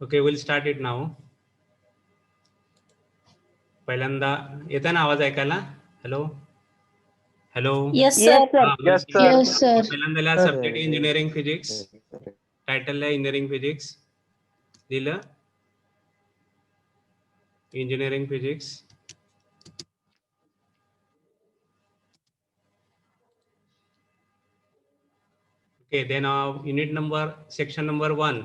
Okay, we'll start it now. पहिल्यांदा येतं ना आवाज ऐकायला? Hello hello. Yes, sir. Yes, sir. Yes, sir. पहिल्यांदा लिहा सब्जेक्ट इंजिनिअरिंग फिजिक्स. टायटल लिहा इंजिनिअरिंग फिजिक्स. लिहिलं engineering physics. Okay, then unit number, section number 1.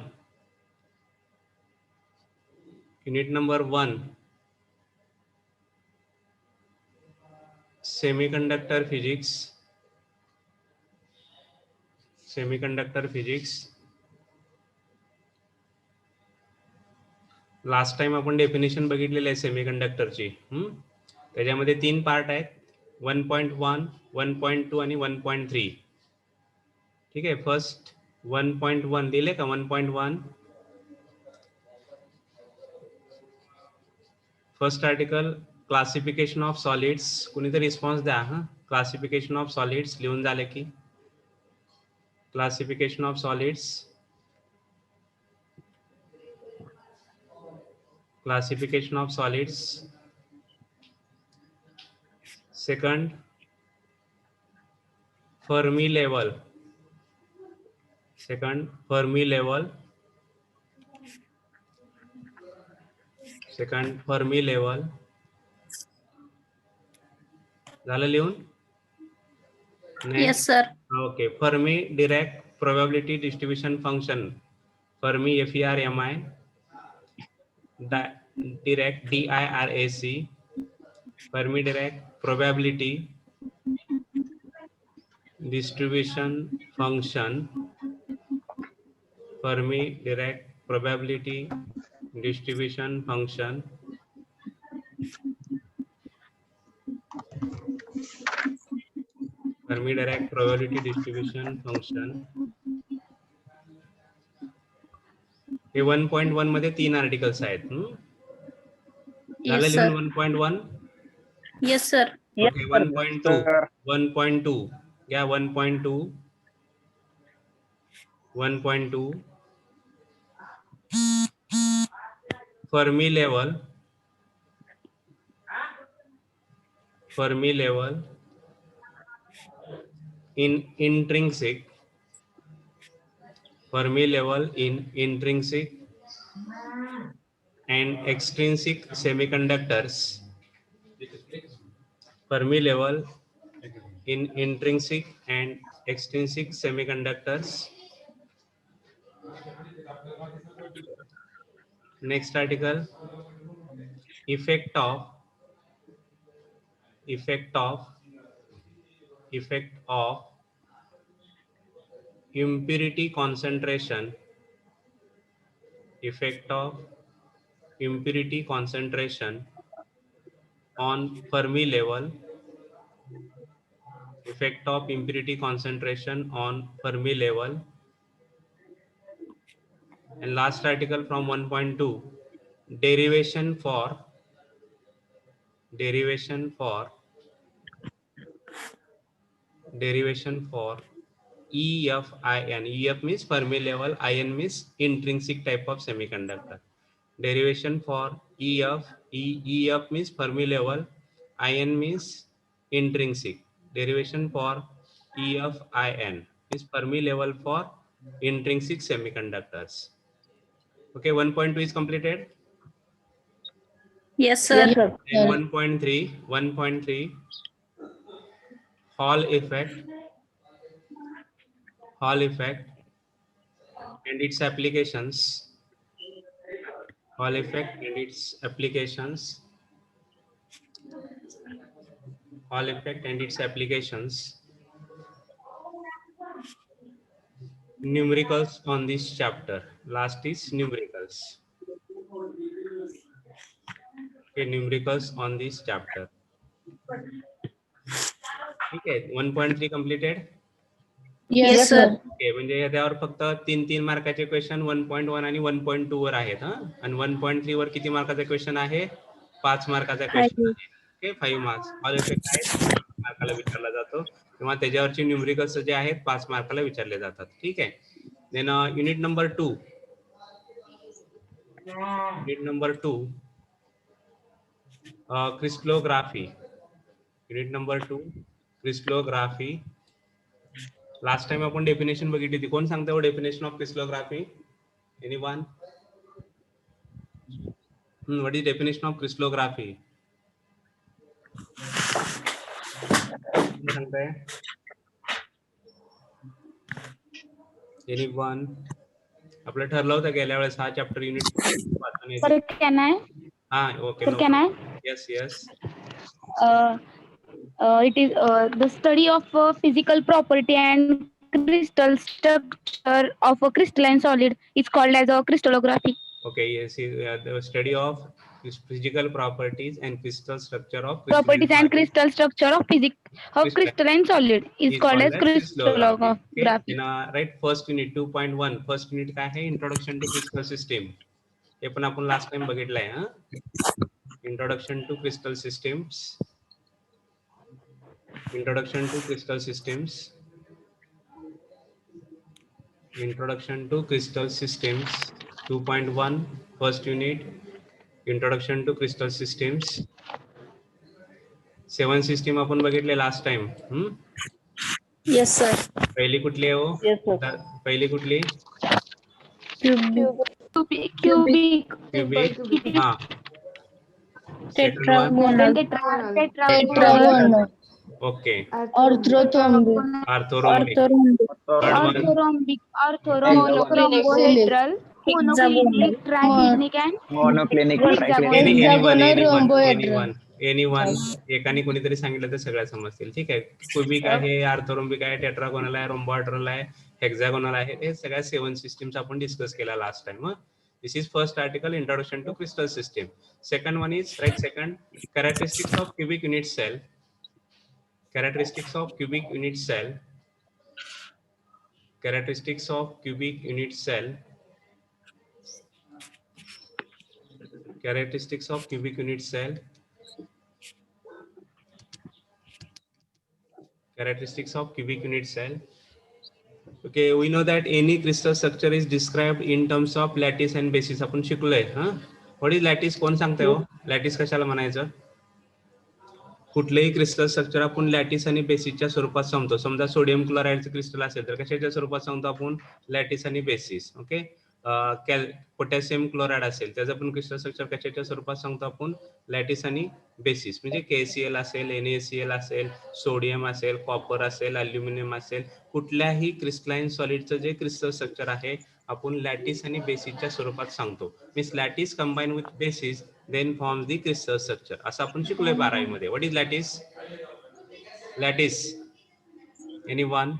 Unit number 1. Semiconductor physics. Semiconductor physics. Last time आपण डेफिनेशन बघितलेलं आहे सेमीकंडक्टरची. त्याच्यामध्ये 3 part आहेत, 1.1, 1.2 आणि 1.3. ठीक आहे. फर्स्ट 1.1 दिले का? 1.1 first article classification of solids. कुणीतरी रिस्पॉन्स द्या. क्लासिफिकेशन ऑफ सॉलिड्स लिहून झाले की? Classification of solids. Classification of solids. Second, Fermi level. Second, Fermi level. Second, Fermi level. झालं लिहून? Yes, sir. Okay. Fermi Dirac probability distribution function. Fermi FERMI. Dirac DIRAC. Fermi Dirac probability distribution function. Fermi Dirac probability distribution function. Fermi Dirac probability distribution function. हे 1.1 मध्ये 3 articles आहेत. झालं Yes, sir. लिहून 1.1. Yes, sir. Okay. 1.2. 1.2 घ्या. 1.2. 1.2 Fermi level. Fermi level in intrinsic. Fermi level in intrinsic and extrinsic semiconductors. Fermi level in intrinsic and extrinsic semiconductors. Next article, effect of impurity concentration. Effect of impurity concentration on Fermi level. Effect of impurity concentration on Fermi level. And last article from 1.2, derivation for EFIN. EF means Fermi level, IN means intrinsic type of semiconductor. Derivation for EF means Fermi level, IN means intrinsic. Derivation for EFIN is Fermi level for intrinsic semiconductors. Okay, 1.2 is completed. Yes, sir. And 1.3 Hall effect and its applications. Hall effect and its applications. Hall effect and its applications. Numericals on this chapter. Last is numericals. Okay, numericals on this chapter. Okay, 1.3 completed. Yes, sir. Okay. म्हणजे याच्यावर फक्त 3 मार्काचे question 1.1 आणि 1.2 वर आहेत. आणि 1.3 वर किती मार्काचा question आहे? 5 मार्काचा question आहे. Okay, 5 marks. All effect आहेत 5 मार्काला विचारला जातो किंवा त्याच्यावरची न्यूमरिकल्स जे आहेत 5 मार्काला विचारले जातात. ठीक आहे. Then unit number 2. Unit number 2, crystallography. Unit number 2, crystallography. Last time आपण डेफिनेशन बघितली होती. कोण सांगते definition of crystallography? Anyone? What is definition of crystallography? कोण सांगताय? एनीवन? आपलं ठरलं होतं गेल्या वेळेस हा चॅप्टर युनिट वाचून येते. Sir, can I? हा okay. Sir, can I? Yes, yes. It is the study of physical property and crystal structure of a crystalline solid is called as a crystallography. Okay, yes, the study of physical properties and crystal structure of Properties and crystal structure of crystalline solid is called as crystallography. Okay. In right, first unit 2.1, first unit काय आहे? Introduction to crystal system. हे पण आपण last time बघितलंय. हा, introduction to crystal systems. Introduction to crystal systems. Introduction to crystal systems 2.1, first unit, introduction to crystal systems. 7 system आपण बघितले last time. Yes, sir. पहिली कुठली आहे हो? Yes, sir. पहिली कुठली? Cubic. हा. Tetragonal. Tetragonal. Okay. Orthorhombic. Orthorhombic. Orthorhombohedral, monoclinic, triclinic, and Monoclinic, Hexagonal. anyone एकाने कोणीतरी सांगितलं तर सगळ्या समजतील. ठीक आहे. क्युबिक आहे, आर्थोरोम्बिक आहे, टेट्रागोनल आहे, रोम्बॉइड्रल आहे, हेक्सागोनल आहे. हे सगळ्या 7 सिस्टीम्स आपण डिस्कस केला last time. This is first article, introduction to crystal system. Second one is, right, second, characteristics of cubic unit cell. Characteristics of cubic unit cell. Characteristics of cubic unit cell. Characteristics of cubic unit cell. Characteristics of cubic unit cell. Okay, we know that any crystal structure is described in terms of lattice and basis. आपण शिकलोय. What is lattice? कोण सांगते हो? Lattice कशाला म्हणायचं? कुठलेही crystal structure आपण lattice आणि बेसिसच्या स्वरूपात सांगतो. समजा सोडियम क्लोराइडचं क्रिस्टल असेल तर कशाच्या स्वरूपात सांगतो आपण? लॅटिस आणि बेसिस. ओके. पोटॅशियम क्लोराइड असेल त्याचं पण क्रिस्टल स्ट्रक्चर कशाच्या स्वरूपात सांगतो आपण? लॅटिस आणि बेसिस. म्हणजे KCl असेल, NaCl असेल, सोडियम असेल, कॉपर असेल, अल्युमिनियम असेल, कुठल्याही क्रिस्टलाइन सॉलिडचं जे क्रिस्टल स्ट्रक्चर आहे आपण लॅटिस आणि बेसिसच्या स्वरूपात सांगतो. Means lattice combine with basis then forms the crystal structure. असं आपण शिकलोय 12वी मध्ये. What is lattice? Lattice. Anyone?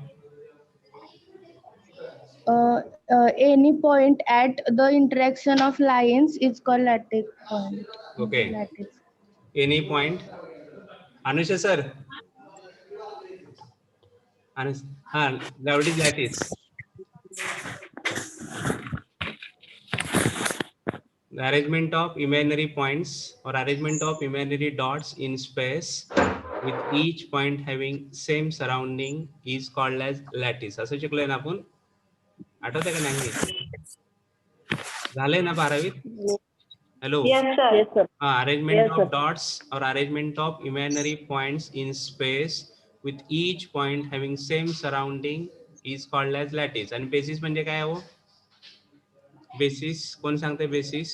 Any point at the interaction of lines is called lattice point. Okay. Lattice. Any point? Anusha sir. What is lattice? The arrangement of imaginary points or arrangement of imaginary dots in space with each point having same surrounding is called as lattice. असं शिकलोय ना आपण? आठवतंय का नाही? झालंय ना 12वीत? Hello. Yes, sir. Yes, sir. Arrangement Yes, of sir. dots or arrangement of imaginary points in space with each point having same surrounding is called as lattice. आणि basis म्हणजे काय हो? बेसिस कोण सांगते? बेसिस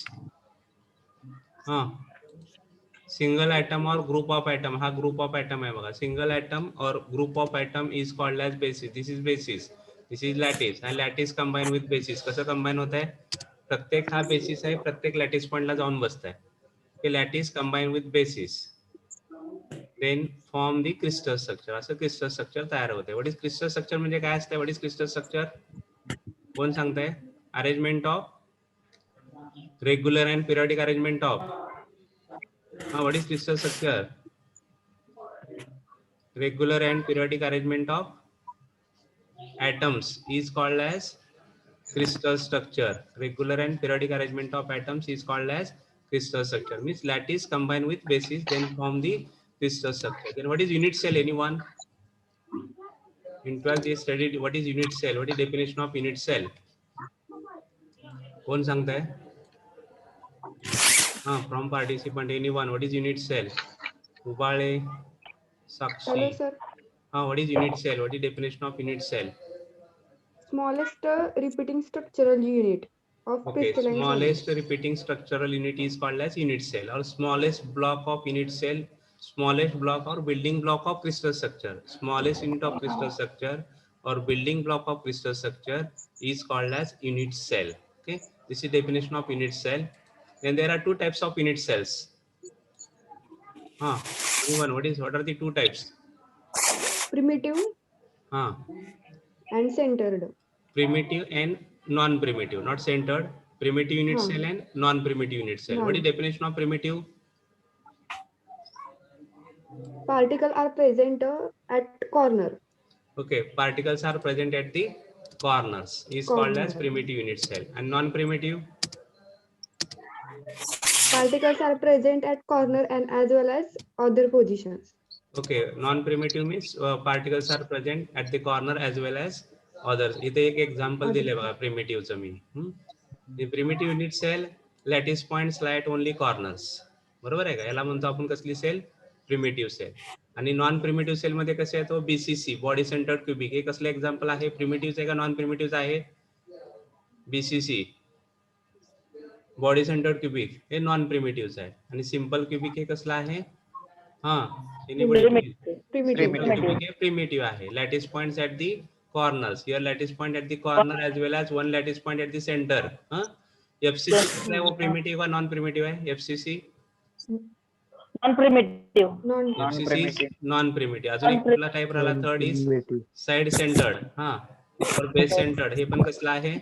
सिंगल एटम और group of atom. हा group of atom आहे बघा. सिंगल एटम और group of atom is called as basis. This is basis. This is lattice. आणि लॅटिस कंबाईन विथ बेसिस. कसं कंबाईन होत आहे? प्रत्येक हा बेसिस आहे, प्रत्येक लॅटिस पॉइंटला जाऊन बसत आहे. की lattice combine with basis then form the crystal structure. असं क्रिस्टल स्ट्रक्चर तयार होते. व्हॉट इज क्रिस्टल स्ट्रक्चर म्हणजे काय असतं? What is crystal structure? कोण सांगताय? Arrangement of regular and periodic arrangement of what is crystal structure? Regular and periodic arrangement of atoms is called as crystal structure. Regular and periodic arrangement of atoms is called as crystal structure. Means lattice combined with basis then form the crystal structure. Then what is unit cell? Anyone? In 12th they studied what is unit cell. What is definition of unit cell? कोण सांगताय? From participant, anyone. What is unit cell? Ubale, Hello, Sakshi. sir. What is unit cell? What is definition of unit cell? Smallest repeating structural unit of Okay, crystalline smallest solids. repeating structural unit is called as unit cell, or smallest block of unit cell, smallest block or building block of crystal structure. Smallest unit of crystal structure or building block of crystal structure is called as unit cell. Okay, this is definition of unit cell. Then there are two types of unit cells. Anyone, what are the two types? Primitive Huh. and centered. Primitive and non-primitive, not centered. Primitive unit Huh. cell and non-primitive unit cell. What is Huh. definition of primitive? Particles are present at corner. Okay, particles are present at the corners is called as Corner. primitive unit cell. And non-primitive? Particles are present at corner and as well as other positions. Okay, non-primitive means particles are present at the corner as well as others. इथे एक example Other. दिले बघा primitive चं मी. The primitive unit cell lattice points lie at only corners. बरोबर आहे का? याला म्हणतो आपण कसली सेल? Primitive cell. आणि नॉन प्रिमिटिव्ह सेल मध्ये कसे आहे तो बीसीसी बॉडी सेंटर्ड क्युबिक. हे कसलं एक्झाम्पल आहे? प्रिमिटिव्ह आहे का नॉन प्रिमिटिव्ह आहे? बीसीसी बॉडी सेंटर्ड क्युबिक हे नॉन प्रिमिटिव्ह आहे. आणि सिंपल क्युबिक हे कसलं आहे? Primitive. क्युबिक हे प्रिमिटिव्ह आहे. Lattice points at the corners. Here lattice point at the corner as well as one lattice point at the center. FCC कसला आहे? वो primitive का non primitive आहे? FCC Non-primitive. FCC non primitive. अजून एक कुठला टाइप राहिला? Third is side centred. Or base centred हे पण कसला आहे?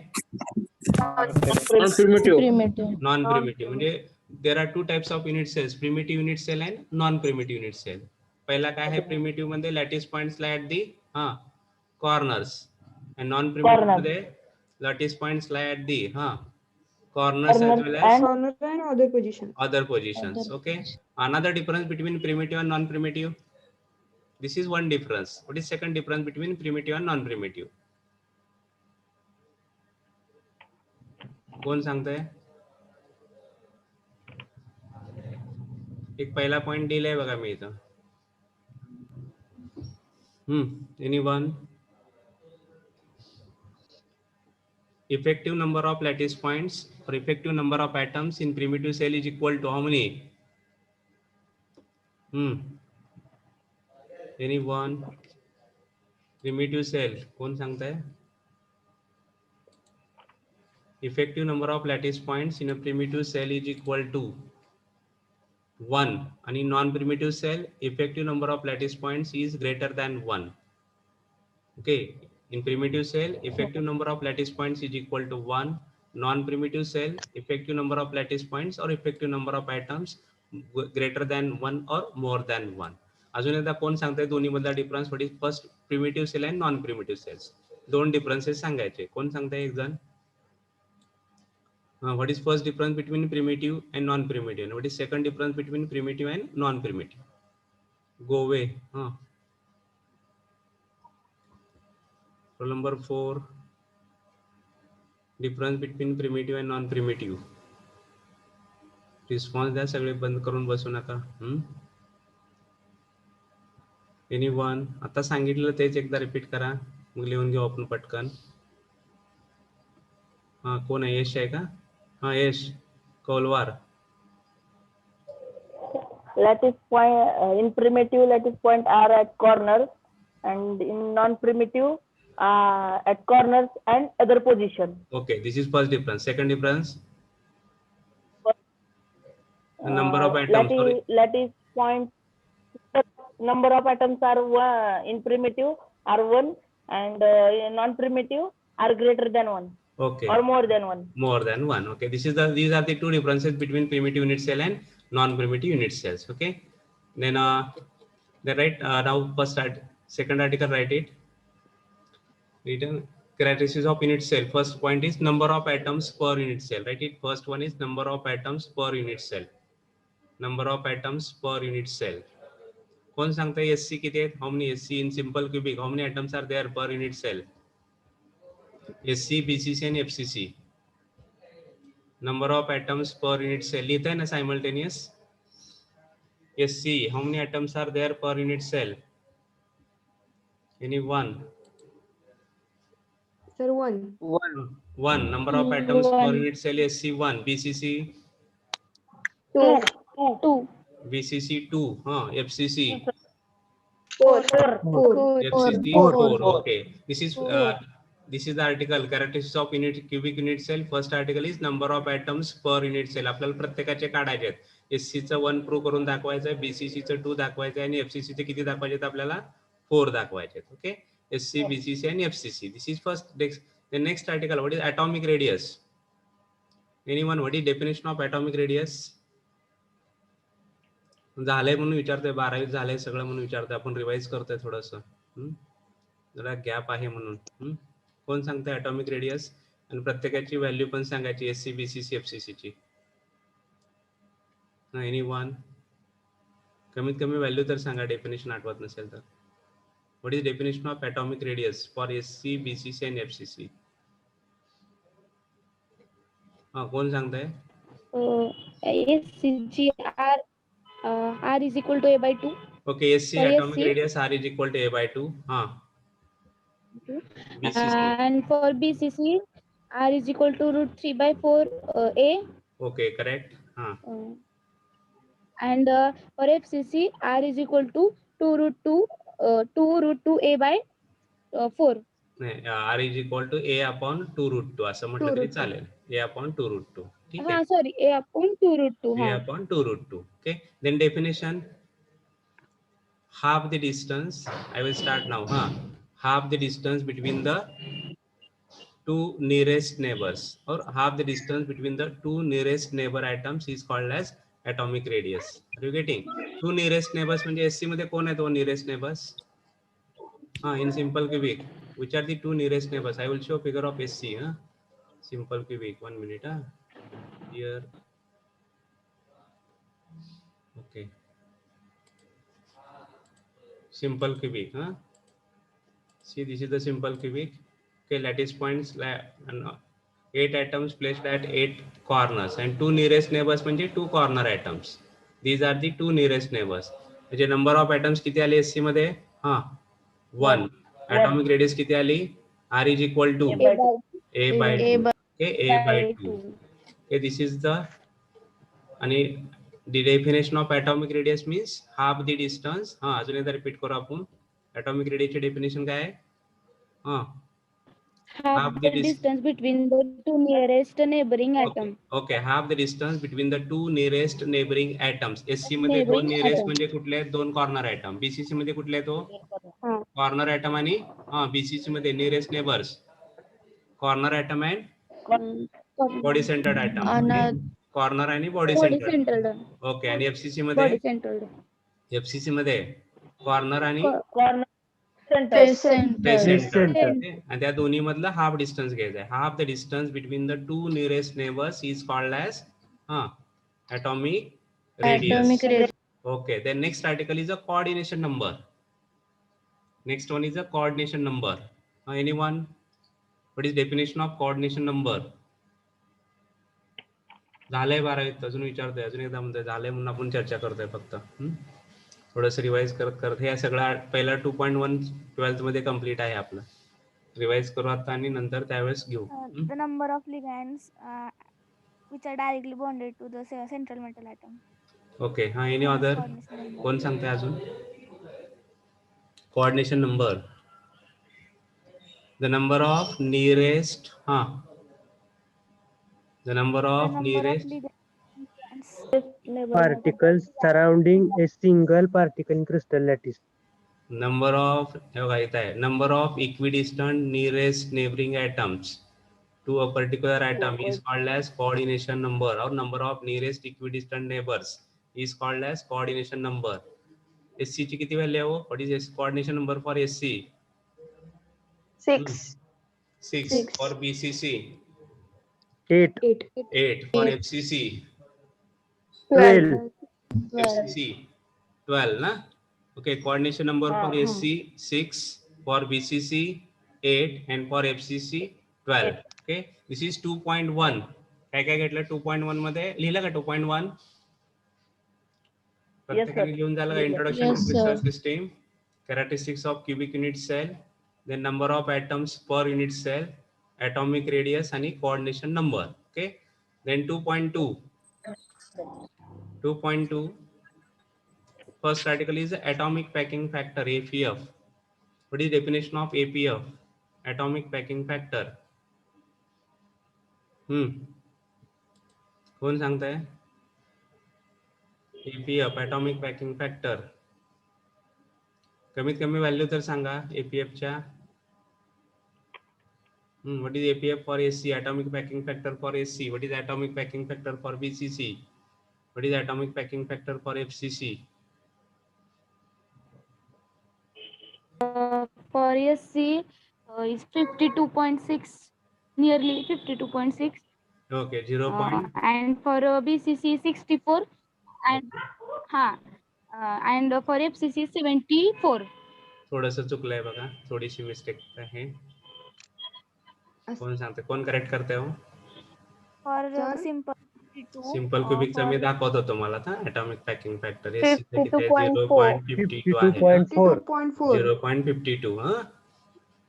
Primitive. Non primitive. म्हणजे there are two types of unit cells, primitive unit cell and non primitive unit cell. पहिला काय आहे? प्रिमिटिव्ह मध्ये lattice points lie at the corners, and non primitive मध्ये lattice points lie at the corners as well as Corner and other positions. other positions. Okay, another difference between primitive and non primitive. This is one difference. What is second difference between primitive and non primitive? कोण सांगताय? एक पहिला point दिलाय बघा मी इथं. Anyone? Effective number of lattice points or effective number of atoms in primitive cell is equal to how many? Anyone? Primitive cell कोण सांगताय? Effective number of lattice points in a primitive cell is equal to 1, and in non-primitive cell effective number of lattice points is greater than 1. Okay, in primitive cell effective number of lattice points is equal to 1. Non-primitive cell effective number of lattice points or effective number of atoms greater than 1 or more than 1. अजून एकदा कोण सांगताय दोन्ही मधला difference? What is first primitive cell and non primitive cells? दोन differences सांगायचे. कोण सांगताय? एक जण. What is first difference between primitive and non-primitive? And what is second difference between primitive and non-primitive? Go away. Roll number 4. Difference between primitive and non-primitive. Response द्या, सगळे बंद करून बसू नका. Anyone? आता सांगितलं तेच एकदा रिपीट करा, मग लिहून घेऊ आपण पटकन. कोण आहे? यश आहे का? यश कौलवार. Lattice point in primitive lattice point are at corners, and in non-primitive at corners and other position. Okay, this is first difference. Second difference, the number of atoms. Lattice point number of atoms are in primitive are 1, and in non-primitive are greater than 1. Okay. Or more than 1. More than 1. Okay, these are the two differences between primitive unit cell and non-primitive unit cells. Okay, then right now first second article, write it. Written characteristics of unit cell. First point is number of atoms per unit cell. Write it. First one is number of atoms per unit cell. Number of atoms per unit cell. कोण सांगताय? SC किती आहेत? How many SC in simple cubic? How many atoms are there per unit cell? SC, BCC and FCC. number of atoms per unit cell. लिहित आहे ना simultaneous? SC, how many atoms are there per unit cell? Any one? Sir, 1. One. Number of atoms per One. unit cell, SC 1, BCC 2. 2. BCC 2, FCC 4. 4. FCC 4. 4. Okay, this is the article characteristics of cubic unit cell. First article is number of atoms per unit cell. आपल्याला प्रत्येकाचे काढायचे आहेत. SC चं 1 prove करून दाखवायचं आहे, BCC चं 2 दाखवायचं आहे आणि FCC चे किती दाखवायचे आहेत आपल्याला? 4 दाखवायचे आहेत. ओके, SC, BCC आणि FCC. This is first. The next article, what is atomic radius? Anyone, what is definition of atomic radius? झालंय म्हणून विचारतोय, 12वीत झालंय सगळं म्हणून विचारतोय, आपण रिवाइज करतोय थोडस, जरा गॅप आहे म्हणून. कोण सांगतंय ॲटॉमिक रेडियस? आणि प्रत्येकाची व्हॅल्यू पण सांगायची, SC, BCC, FCC ची. Any one? कमीत कमी व्हॅल्यू तर सांगा, डेफिनेशन आठवत नसेल तर. What is definition of atomic radius for SC, BCC and FCC? कोण सांगताय? SC R is equal to A/2. Okay, SC For atomic SC? radius R is equal to A/2. BCC. And for BCC, R is equal to √3/4 A. Okay, correct. And for FCC, R is equal to 2√2 A/4. नाही, R is equal to A upon 2√2 असं म्हटलं तरी चालेल. A upon 2√2. ठीक आहे. Sorry, A upon 2√2. A upon 2√2. Okay. Then definition. Half the distance. I will start now. Half the distance between the two nearest neighbors, or half the distance between the two nearest neighbor atoms is called as atomic radius. Are you getting? Two nearest neighbors म्हणजे SC मध्ये कोण आहेत nearest neighbors? In simple cubic, which are the two nearest neighbors? I will show figure of SC. Simple cubic. 1 minute. Here. Okay. Simple cubic. See, this is the simple cubic. Okay, lattice points and 8 atoms placed at 8 corners, and two nearest neighbors म्हणजे 2 corner atoms. These are the two nearest neighbors. म्हणजे number of atoms किती आले SC मध्ये? 1. Atomic radius किती आली? R is equal to A/2. Okay, A/2. Okay, this is the, आणि the definition of atomic radius means half the distance. अजून एकदा repeat करू आपण. atomic radius ची डेफिनेशन काय आहे? Half the distance between the two nearest neighboring atoms. Okay, half the distance between the two nearest neighboring atoms. SC मध्ये दोन nearest म्हणजे कुठले आहेत? 2 corner atom. BCC मध्ये कुठले आहेत? corner atom आणि BCC मध्ये nearest neighbors, corner atom and body centered atom. Corner आणि बॉडी सेंटर्ड. ओके, आणि FCC मध्ये? FCC मध्ये कॉर्नर आणि फेस सेंटर. आणि त्या दोन्ही मधला हाफ डिस्टन्स घ्यायचा आहे. Half the distance between the two nearest neighbours is called as atomic radius. Okay, then next article is a coordination number. Next one is a coordination number. Anyone? What is definition of coordination number? झालंय 12वीत, अजून विचारतोय, अजून एकदा म्हणतोय झालंय म्हणून आपण चर्चा करतोय फक्त. थोडस रिवाइज करत हे सगळं पहिला 2.1 12th मध्ये कम्प्लीट आहे आपलं. रिवाइज करू आता आणि नंतर त्यावेळेस घेऊ. The number of ligands which are directly bonded to the central metal atom. Okay, any other? कोण सांगते अजून? Coordination number. The number of nearest the number of nearest particles surrounding a single particle in crystal lattice. number of number of equidistant nearest neighboring atoms to a particular atom is called as coordination number, or number of nearest equidistant neighbors is called as coordination number. SC ची किती value आहे? what is coordination number for SC? 6 for BCC, 8 for FCC, 12 FCC 12 ना. Okay, coordination number for SC 6, for BCC 8, and for FCC 12. Okay, this is 2.1. काय काय घेतलं 2.1 मध्ये लिहिलं का 2.1 प्रत्येकाने घेऊन झालं का introduction Yes, to crystal sir. System characteristics of cubic unit cell then number of atoms per unit cell atomic radius आणि coordination number okay then 2.2 first article is atomic packing factor APF what is definition of APF atomic packing factor कोण सांगताय APF atomic packing factor कमीत कमी value तर सांगा APF च्या what is APF for AC atomic packing factor for AC what is atomic packing factor for BCC what is atomic packing factor for FCC For SC is 52.6, nearly 52.6, okay 0. and for BCC 64, and and for FCC 74. थोडंसं चुकलंय बघा थोडीशी mistake आहे कोण सांगते कोण correct करते हो For Sir? simple 52. Simple क्युबिकचा मी दाखवत होतो मला आता ॲटॉमिक पॅकिंग फॅक्टर एससी किती आहे 0.52 आहे 52.4. 52.4. 0.52 हा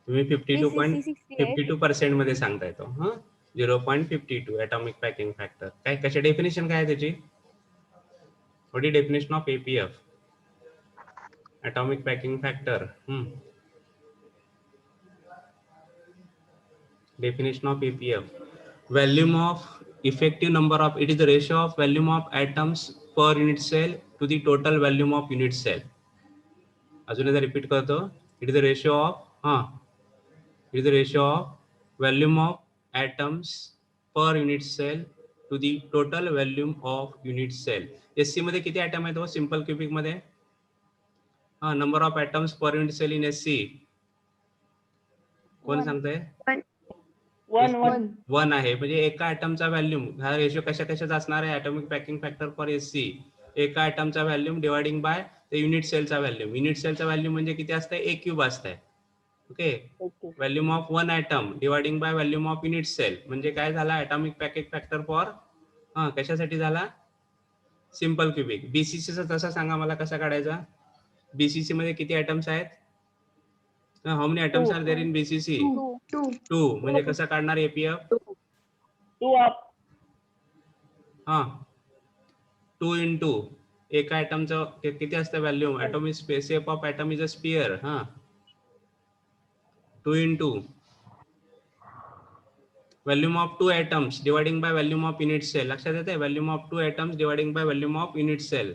तुम्ही BCC 68. 52% मध्ये सांगताय तो हा 0.52 ॲटॉमिक पॅकिंग फॅक्टर काय कशा डेफिनेशन काय आहे त्याची what is definition of APF atomic packing factor definition of APF volume of effective number of it is the ratio of volume of atoms per unit cell to the total volume of unit cell अजून एकदा repeat करतो it is the ratio of volume of atoms per unit cell to the total volume of unit cell SC मध्ये किती atom आहेत हो simple cubic मध्ये number of atoms per unit cell in SC कोण One. सांगताय 1 आहे म्हणजे एका ॲटमचा व्हॅल्यूम हा रेशो कशाचा असणार आहे atomic packing factor for SC एका ॲटमचा volume dividing by the unit सेलचा व्हॅल्यूम युनिट सेलचा व्हॅल्यूम म्हणजे किती असतंय A क्यूब असतंय okay volume of one atom dividing by volume of unit cell म्हणजे काय झाला ॲटॉमिक पॅकिंग फॅक्टर फॉर कशासाठी झाला सिंपल क्युबिक BCCचा तसा सांगा मला कसा काढायचा BCC मध्ये किती ॲटम्स आहेत how many atoms are there in BCC 2 म्हणजे कसा काढणार APF 2 up 2 into एका ॲटमचं किती असतं volume atom is shape of atom is a sphere 2 into volume of 2 atoms dividing by volume of unit cell लक्षात येते volume of 2 atoms dividing by volume of unit cell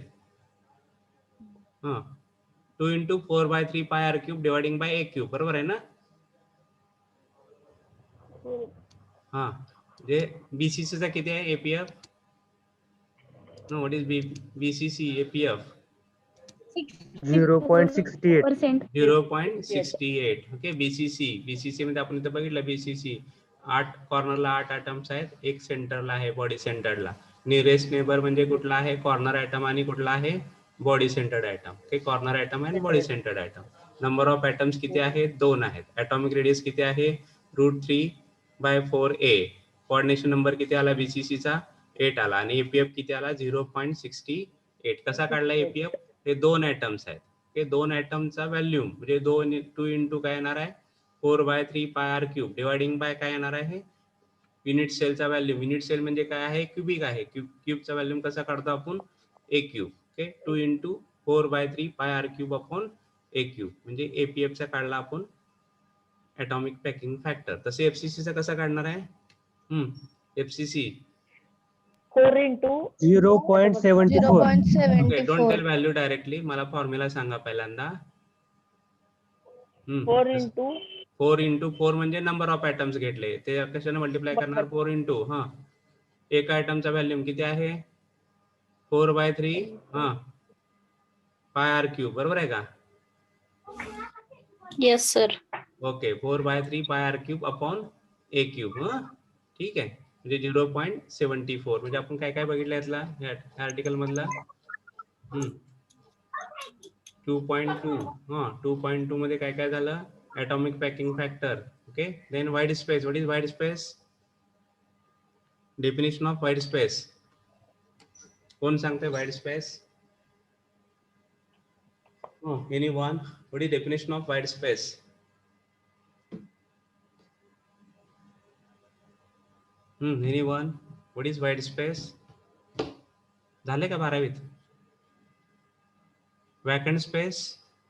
2 into 4/3 pi r cube dividing by a cube बरोबर आहे ना जे BCC चा किती आहे APF know what is BCC APF 0.68. 0.68 okay BCC मध्ये आपण इथे बघितलं BCC 8 कॉर्नरला 8 ॲटम्स आहेत एक सेंटरला आहे बॉडी सेंटरला नियरेस्ट नेबर म्हणजे कुठला आहे कॉर्नर ॲटम आणि कुठला आहे body centred atom okay corner atom आणि body centred atom number of atoms किती आहेत 2 आहेत ॲटॉमिक रेडियस किती आहे √3/4a कोऑर्डिनेशन नंबर किती आला BCC चा 8 आला आणि APF किती आला 0.68 कसा काढला APF हे 2 ॲटम्स आहेत हे 2 ॲटमचा व्हॅल्यूम म्हणजे 2 into काय येणार आहे 4/3 pi r cube dividing bye काय येणार आहे युनिट सेलचा व्हॅल्यूम युनिट सेल म्हणजे काय आहे क्युबिक आहे क्यूबचा व्हॅल्यूम कसा काढतो आपण A cube okay 2 into 4/3 pi r cube upon a cube म्हणजे APF चा काढला आपण ॲटॉमिक पॅकिंग फॅक्टर तसे FCC चा कसा काढणार आहे FCC 4 into 0.74. Okay don't 0.74. Tell value directly मला फॉर्म्युला सांगा पहिल्यांदा 4 into 4 म्हणजे नंबर ऑफ ॲटम्स घेतले ते कशाने मल्टिप्लाय करणार 4 into एका ॲटमचा व्हॅल्यूम किती आहे 4/3 pi r cube बरोबर आहे का Yes, sir. Okay 4/3 pi r cube upon a cube ठीक आहे म्हणजे 0.74 म्हणजे आपण काय काय बघितलं यातला आर्टिकल मधला 2.2 मध्ये काय काय झालं atomic packing factor okay then void space what is void space definition of void space. कोण सांगते void space? Anyone? What is definition of wide space? Anyone? What is wide space? झाले का 12वीत? Vacant space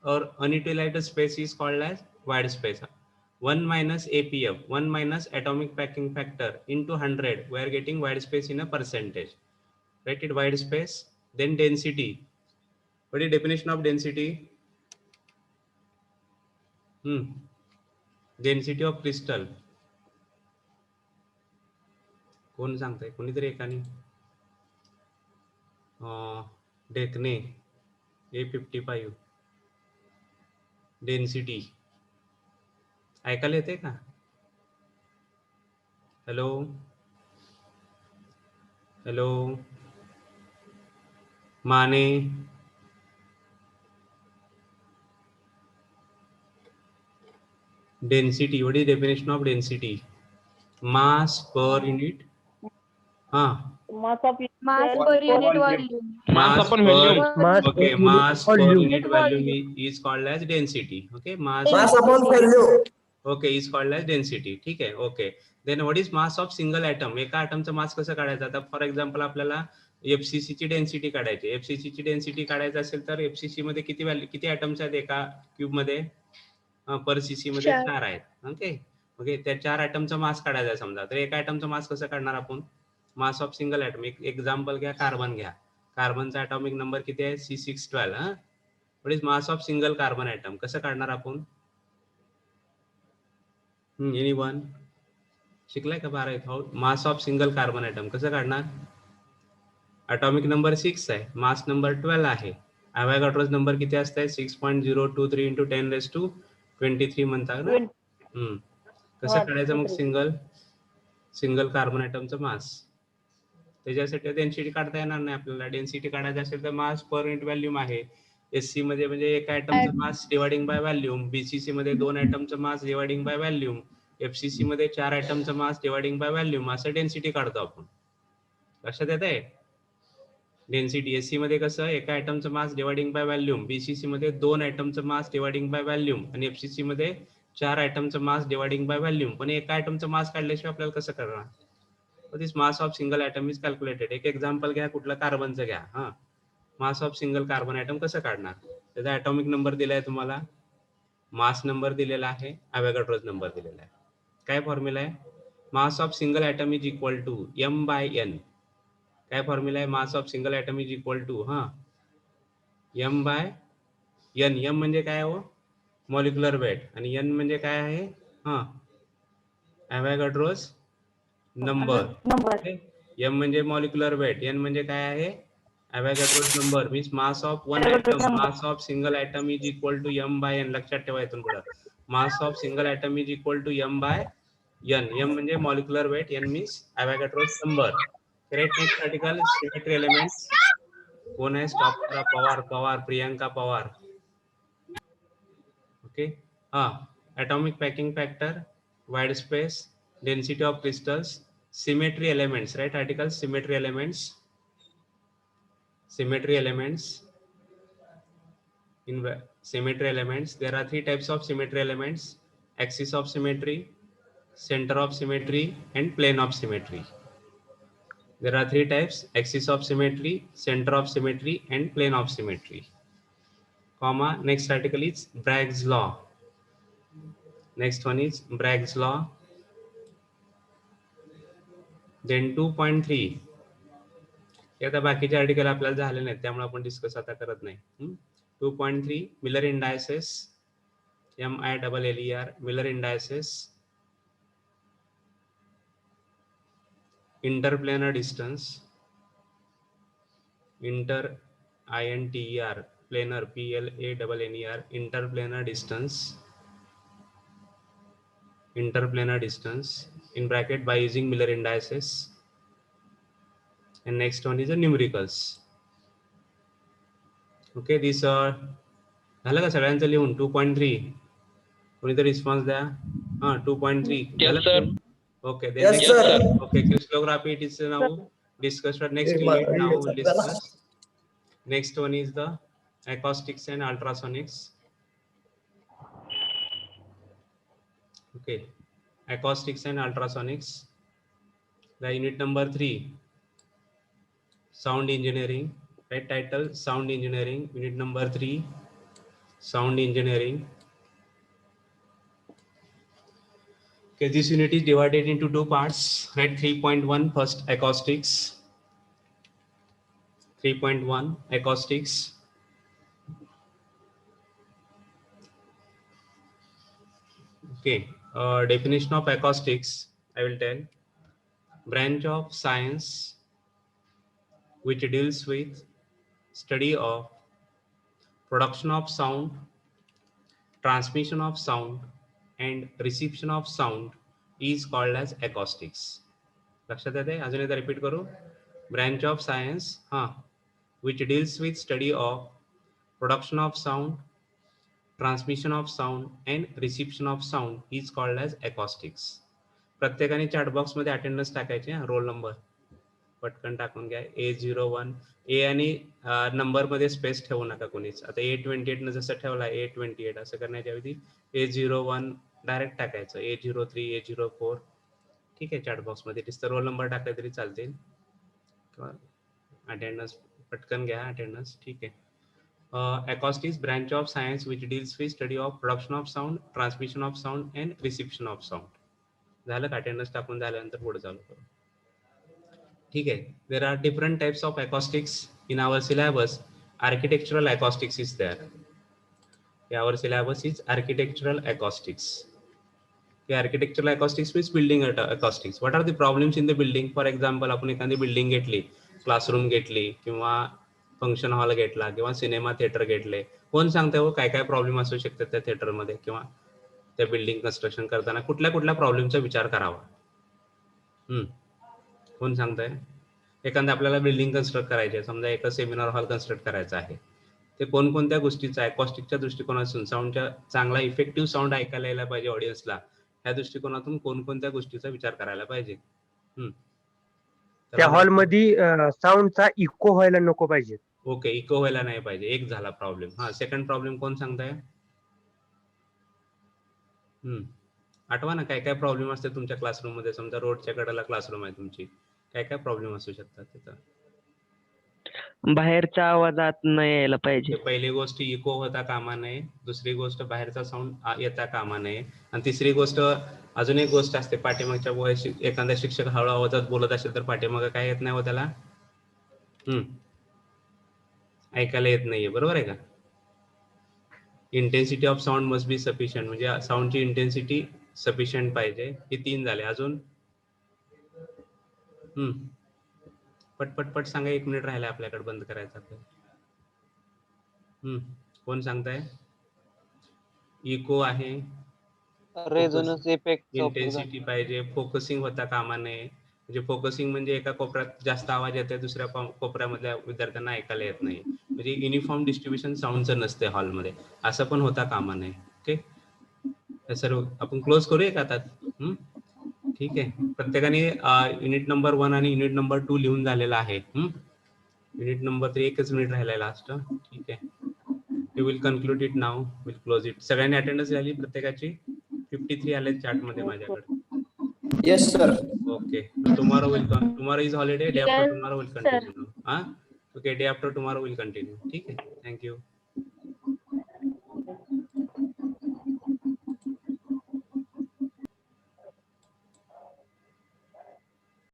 or unutilized space is called as wide space. 1 minus APF, 1 minus atomic packing factor into 100, we are getting wide space in a percentage. Write it wide space. Then density. What is definition of density? Density of crystal. कोण सांगताय? कोणीतरी एकाने डेकने A55 density ऐकायला येते का? Hello hello माने density. What is definition of density? Mass per unit. Mass of Mass cell per unit volume. volume. Mass per Mass per okay, unit mass per volume. unit volume is called as density. Okay, mass upon value. okay is called as density. ठीक आहे. Okay. Then what is mass of single atom? एका ॲटमचं mass कसं काढायचं? आता for example आपल्याला FCC ची density काढायची. FCC ची डेन्सिटी काढायचं असेल तर FCC मध्ये किती ॲटम्स आहेत एका क्यूब मध्ये? पर सीसी मध्ये 4 आहेत. Okay okay. त्या 4 ॲटमचा मास काढायचा समजा. तर एका ॲटमचा मास कसं काढणार आपण? Mass of single atom. एक एक्झाम्पल घ्या, कार्बन घ्या. कार्बनचा ॲटॉमिक नंबर किती आहे? C612. What is mass of single carbon atom? कसं काढणार आपण? एनीवन? शिकलाय का 12वीत? Mass of single carbon atom कसं काढणार? ॲटॉमिक नंबर 6 आहे, मास नंबर 12 आहे. अवॅगाड्रोज नंबर किती असते? 6.023 इंटू 10⁻23 म्हणतात ना. कसं काढायचं मग सिंगल कार्बन ॲटमचं मास? त्याच्यासाठी डेन्सिटी काढता येणार नाही आपल्याला. डेन्सिटी काढायचं असेल तर मास पर युनिट व्हॉल्यूम आहे. SC मध्ये म्हणजे एका ॲटमचं mass dividing by volume. BCC मध्ये 2 ॲटमचं mass dividing by volume. FCC मध्ये 4 ॲटमचं मास डिवायडिंग बाय व्हॉल्यूम. असं डेन्सिटी काढतो आपण. लक्षात येत आहे? डेन्सिटी SC मध्ये कसं एका ॲटमचं mass dividing by volume. BCC मध्ये 2 ॲटमचं मास डिवायडिंग बाय व्हॉल्यूम आणि FCC मध्ये 4 ॲटमचं मास डिवायडिंग बाय व्हॉल्यूम. पण एका ॲटमचं मास काढल्याशिवाय आपल्याला कसं करणार? This mass of single atom is calculated. एक एक्झाम्पल घ्या, कुठलं कार्बनचं घ्या. Mass of single carbon atom कसं काढणार? त्याचा ॲटॉमिक नंबर दिलाय तुम्हाला, मास नंबर दिलेला आहे, अवॅगाड्रोज नंबर दिलेला आहे. काय फॉर्म्युला आहे? Mass of single atom is equal to M/N. काय फॉर्म्युला आहे? Mass of single atom is equal to M/N. M म्हणजे काय हो? Molecular weight. आणि N म्हणजे काय आहे? Avogadro's number. M म्हणजे मॉलिक्युलर वेट, N म्हणजे काय आहे? Avogadro's number. Means mass of one atom, mass of single atom is equal to M/N. लक्षात ठेवा इथून पुढे. Mass of single atom is equal to M/N. M म्हणजे molecular weight, N means Avogadro's number. Correct. Next article symmetry elements. कोण आहे? Stop करा. Pawar Priyanka Pawar. Okay. Atomic packing factor, void space, density of crystals, symmetry elements. Right article? Symmetry elements. In symmetry elements there are 3 types of symmetry elements: axis of symmetry, center of symmetry and plane of symmetry. There are 3 types: axis of symmetry, center of symmetry and plane of symmetry. Next article is Bragg's law. Next one is Bragg's law. Then 2.3. आता बाकीचे article आपल्याला झाले नाहीत त्यामुळे आपण discuss आता करत नाही. 2.3 Miller indices, MILLER, Miller indices, interplanar distance, inter INTER, planar PLANNER, interplanar distance in bracket by using Miller indices. And next one is the numericals. Okay, these are झालं का सगळ्यांचं लिहून? 2.3 कोणीतरी रिस्पॉन्स द्या. 2.3 झालं sir. Okay, then Yes, next, sir. okay, crystallography it is now discussed. Next unit now we'll discuss. Next one is the acoustics and ultrasonics. Okay, acoustics and ultrasonics. The unit number 3, sound engineering. Right title, sound engineering. Unit number 3, sound engineering. Okay, this unit is divided into 2 parts. Right, 3.1 first acoustics. 3.1 acoustics. Okay, definition of acoustics I will tell. Branch of science which deals with study of production of sound, transmission of sound and reception of sound is called as acoustics. लक्षात येते? अजून एकदा repeat करू. Branch of science which deals with study of production of sound, transmission of sound and reception of sound is called as acoustics. प्रत्येकाने chat box मध्ये attendance टाकायचे, roll number पटकन टाकून घ्या. A01 ए आणि नंबर मध्ये स्पेस ठेवू नका कोणीच. आता A28 न जसं ठेवला A28 असं करण्याच्या ऐवजी A01 डायरेक्ट टाकायचं, A03 A04. ठीक आहे, चॅट बॉक्स मध्ये दिसतं, रोल नंबर टाकले तरी चालतील. अटेंडन्स पटकन घ्या अटेंडन्स. ठीक आहे. Acoustics, branch of science which deals with study of production of sound, transmission of sound and reception of sound. झालं का? अटेंडन्स टाकून झाल्यानंतर पुढे चालू करू. ठीक आहे. There are different types of acoustics in our syllabus. Architectural acoustics is there. Our syllabus is architectural acoustics. The architectural acoustics means building acoustics. What are the problems in the building? For example, आपण एखादी building घेतली, classroom घेतली किंवा function hall घेतला किंवा cinema theatre घेतले. कोण सांगते हो काय काय प्रॉब्लेम असू शकतात त्या थिएटरमध्ये किंवा त्या बिल्डिंग कन्स्ट्रक्शन करताना कुठल्या कुठल्या प्रॉब्लेमचा विचार करावा? कोण सांगताय? एखादा आपल्याला बिल्डिंग कन्स्ट्रक्ट करायची आहे, समजा एक सेमिनार हॉल कन्स्ट्रक्ट करायचा आहे, ते कोणकोणत्या गोष्टीचा अकॉस्टिकच्या दृष्टिकोनातून साऊंडच्या चांगला इफेक्टिव्ह साऊंड ऐकायला यायला पाहिजे ऑडियन्सला, ह्या दृष्टिकोनातून कोणकोणत्या गोष्टीचा विचार करायला पाहिजे? त्या हॉल मध्ये साऊंडचा इको व्हायला नको पाहिजे. ओके, इको व्हायला नाही पाहिजे, एक झाला प्रॉब्लेम. सेकंड प्रॉब्लेम कोण सांगताय? आठवा ना, काय काय प्रॉब्लेम असते तुमच्या क्लासरूम मध्ये? समजा रोडच्या कडेला क्लासरूम आहे तुमची, काय काय प्रॉब्लेम असू शकतात तिथं? बाहेरच्या आवाजात नाही यायला पाहिजे. पहिली गोष्ट इको होता कामा नये, दुसरी गोष्ट बाहेरचा साऊंड येता कामा नये, आणि तिसरी गोष्ट अजून एक गोष्ट असते, पाठीमागच्या एखादा शिक्षक हळू आवाजात बोलत असेल तर पाठीमागं काय येत नाही हो त्याला? ऐकायला येत नाहीये, बरोबर आहे का? Intensity of sound must be sufficient, म्हणजे साऊंडची इंटेन्सिटी सफिशियंट पाहिजे. हे 3 झाले. अजून पटपट सांगा, 1 मिनिट राहिला आपल्याकडे बंद करायचा. कोण सांगताय? इको आहे, रेझोनन्स इफेक्ट, इंटेन्सिटी पाहिजे, फोकसिंग होता कामा नये. म्हणजे फोकसिंग म्हणजे एका कोपऱ्यात जास्त आवाज येते, दुसऱ्या कोपऱ्यामधल्या विद्यार्थ्यांना ऐकायला येत नाही, म्हणजे युनिफॉर्म डिस्ट्रीब्युशन साऊंडचं नसते हॉलमध्ये, असं पण होता कामा नये. ओके, सर्व आपण क्लोज करूया का आता? ठीक आहे. प्रत्येकाने युनिट नंबर 1 आणि युनिट नंबर 2 लिहून झालेला आहे. युनिट नंबर 3 एकच मिनिट राहिलाय लास्ट. ठीक आहे, we will conclude it now, will close it. सगळ्यांनी अटेंडन्स झाली प्रत्येकाची? 53 आले चार्ट मध्ये माझ्याकडे. Yes, sir. Okay. Tomorrow is holiday. Day after tomorrow will continue. Okay. Day after tomorrow will continue. ठीक है. Thank you.